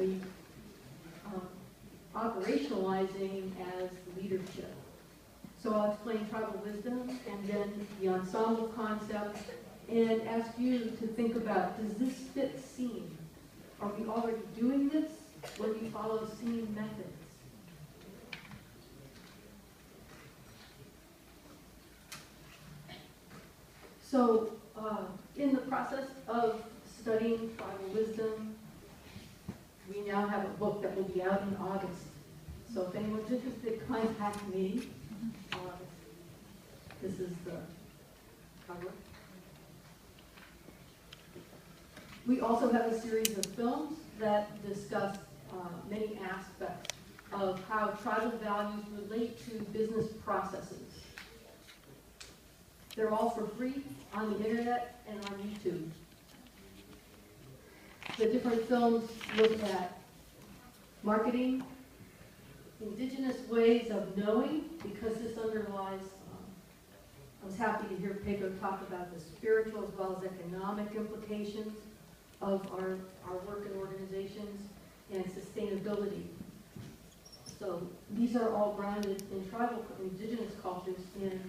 actually operationalizing as leadership. So I'll explain tribal wisdom and then the ensemble concept and ask you to think about, does this fit scene? Are we already doing this, or do we follow scene methods? So in the process of studying tribal wisdom, we now have a book that will be out in August. So if anyone's interested, contact me. This is the cover. We also have a series of films that discuss many aspects of how tribal values relate to business processes. They're all for free on the internet and on YouTube. The different films look at marketing, indigenous ways of knowing, because this underlies, I was happy to hear Pedro talk about the spiritual as well as economic implications of our work in organizations, and sustainability. So these are all grounded in tribal, indigenous cultures in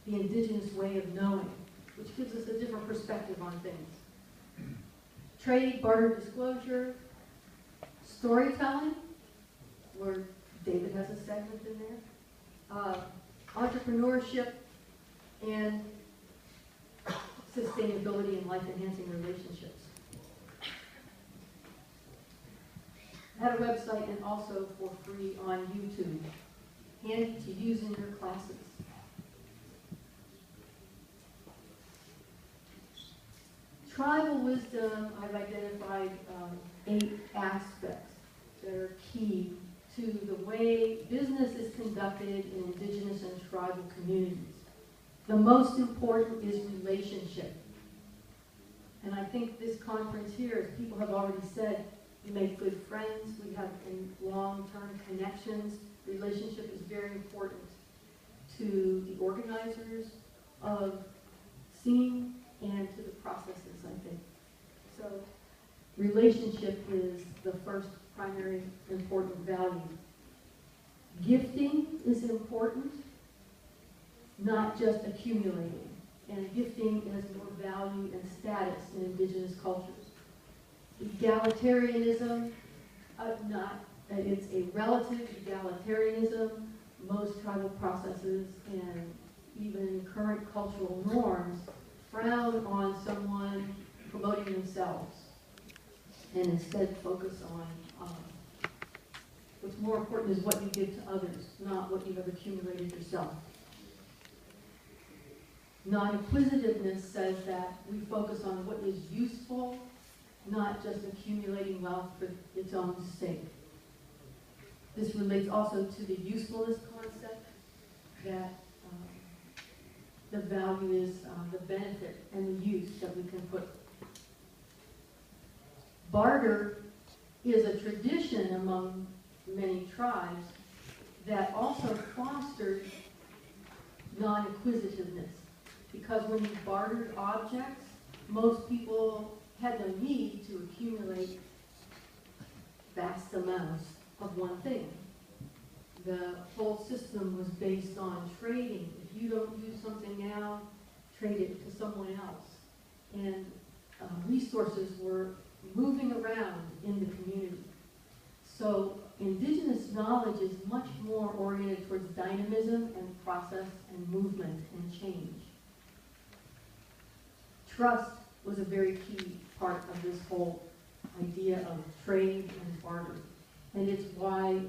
the indigenous way of knowing, which gives us a different perspective on things. Trade, barter, disclosure, storytelling, where David has a segment in there, entrepreneurship, and sustainability and life-enhancing relationships. I had a website and also for free on YouTube, handy to use in your classes. Tribal wisdom, I've identified 8 aspects that are key to the way business is conducted in indigenous and tribal communities. The most important is relationship. And I think this conference here, as people have already said, we make good friends, we have long-term connections. Relationship is very important to the organizers of scene and to the processes, I think. So relationship is the first primary important value. Gifting is important, not just accumulating. And gifting has more value and status in indigenous cultures. Egalitarianism, it's a relative egalitarianism. Most tribal processes and even current cultural norms frown on someone promoting themselves and instead focus on what's more important is what you give to others, not what you have accumulated yourself. Non-acquisitiveness says that we focus on what is useful, not just accumulating wealth for its own sake. This relates also to the usefulness concept, that the value is the benefit and the use that we can put. Barter is a tradition among many tribes that also fostered non-acquisitiveness. Because when you bartered objects, most people had no need to accumulate vast amounts of one thing. The whole system was based on trading. If you don't use something now, trade it to someone else. And resources were moving around in the community. So indigenous knowledge is much more oriented towards dynamism and process and movement and change. Trust was a very key part of this whole idea of trade and barter. And it's why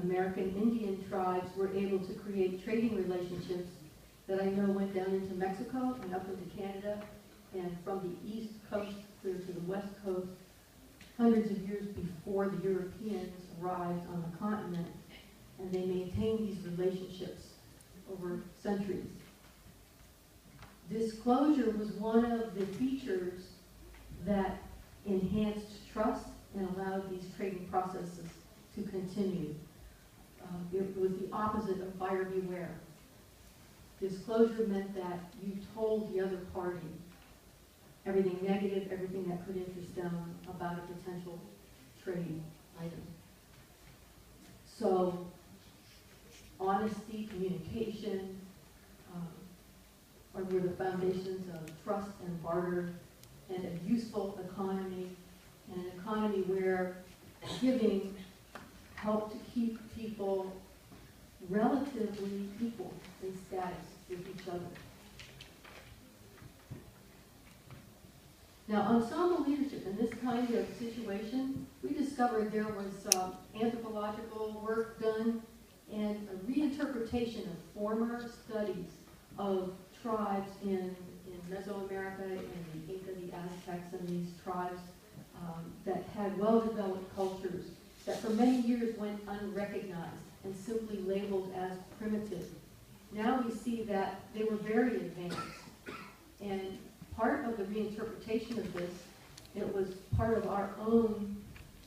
American Indian tribes were able to create trading relationships that I know went down into Mexico and up into Canada, and from the East Coast clear to the West Coast, hundreds of years before the Europeans arrived on the continent, and they maintained these relationships over centuries. Disclosure was one of the features that enhanced trust and allowed these trading processes to continue. It was the opposite of buyer beware. Disclosure meant that you told the other party everything negative, everything that could interest them about a potential trade item. So, honesty, communication, were the foundations of trust and barter, and a useful economy, and an economy where giving helped to keep people relatively equal in status with each other. Now, ensemble leadership in this kind of situation, we discovered there was anthropological work done and a reinterpretation of former studies of tribes in Mesoamerica, in the Inca, the Aztecs, and these tribes that had well-developed cultures that for many years went unrecognized and simply labeled as primitive. Now we see that they were very advanced. And part of the reinterpretation of this, it was part of our own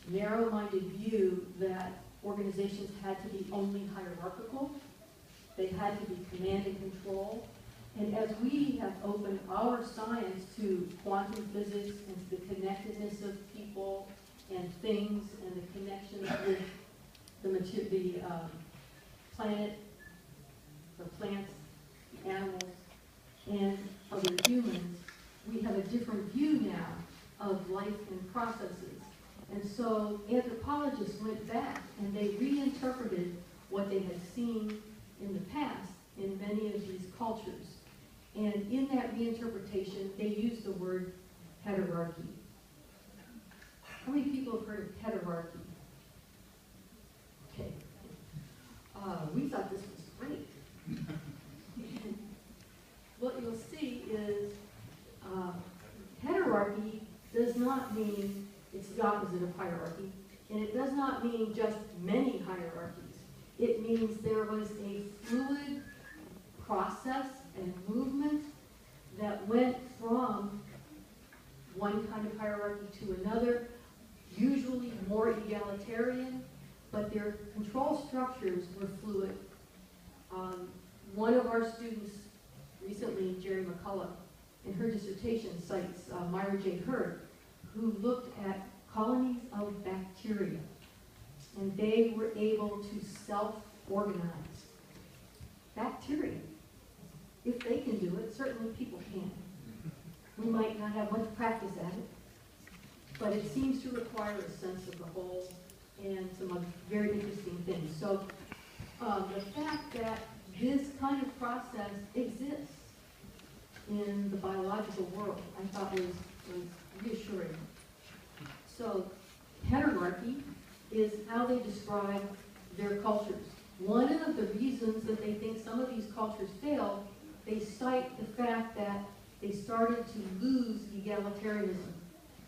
narrow-minded view that organizations had to be only hierarchical, they had to be command and control. And as we have opened our science to quantum physics and to the connectedness of people and things and the connections with the planet, the plants, the animals, and other humans, we have a different view now of life and processes. And so anthropologists went back and they reinterpreted what they had seen in the past in many of these cultures. And in that reinterpretation, they used the word heterarchy. How many people have heard of heterarchy? Okay. We thought this was great. What you'll see is heterarchy does not mean it's the opposite of hierarchy, and it does not mean just many hierarchies. It means there was a fluid process and movement that went from one kind of hierarchy to another, usually more egalitarian, but their control structures were fluid. One of our students recently, Jerry McCullough, in her dissertation cites Myra J. Hurd, who looked at colonies of bacteria, and they were able to self-organize. Bacteria. If they can do it, certainly people can. We might not have much practice at it, but it seems to require a sense of the whole and some other very interesting things. So the fact that this kind of process exists in the biological world, I thought was reassuring. So heterarchy is how they describe their cultures. One of the reasons that they think some of these cultures failed, they cite the fact that they started to lose egalitarianism.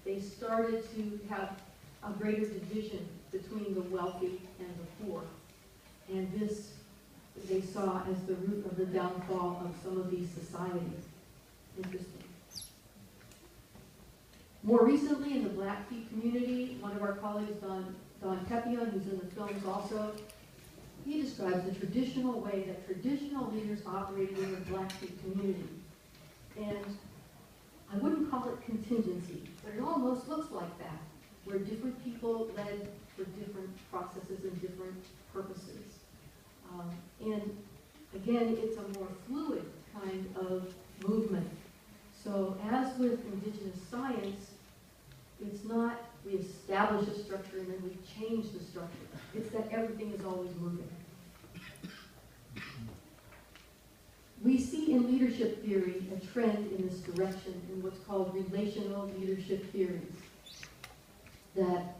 They started to have a greater division between the wealthy and the poor. And this they saw as the root of the downfall of some of these societies. Interesting. More recently, in the Blackfeet community, one of our colleagues, Don Tepion, who's in the films also, he describes the traditional way that traditional leaders operated in the Blackfeet community. And I wouldn't call it contingency, but it almost looks like that, where different people led for different processes and different purposes. And again, it's a more fluid kind of movement. So as with indigenous science, it's not we establish a structure and then we change the structure. It's that everything is always moving. We see in leadership theory a trend in this direction in what's called relational leadership theories. That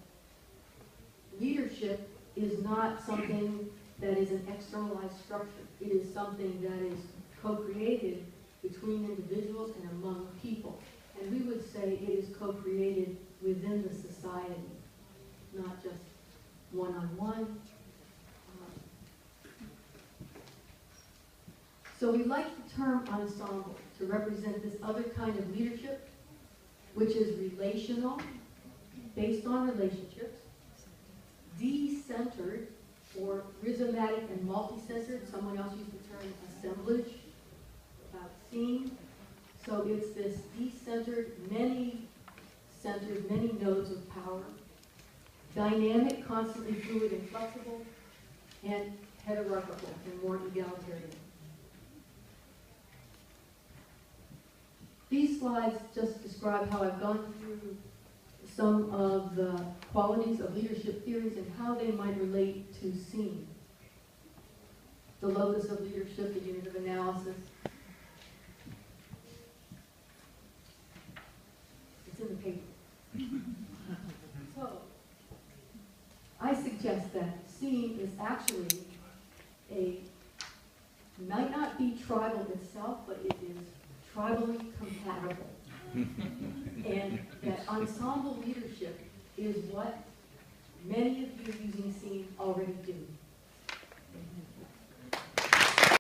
leadership is not something that is an externalized structure. It is something that is co-created between individuals and among people. And we would say it is co-created within the society, not just one-on-one. So we like the term ensemble to represent this other kind of leadership, which is relational, based on relationships, de-centered, or rhizomatic and multi-centered. Someone else used the term assemblage, about seeing. So it's this decentered, many-centered, many nodes of power, dynamic, constantly fluid and flexible, and hierarchical and more egalitarian. These slides just describe how I've gone through some of the qualities of leadership theories and how they might relate to SEAM. The locus of leadership, the unit of analysis. It's in the paper. So, I suggest that SEAM is actually might not be tribal itself, but it is tribally compatible. And that ensemble leadership is what many of you using SEAM already do.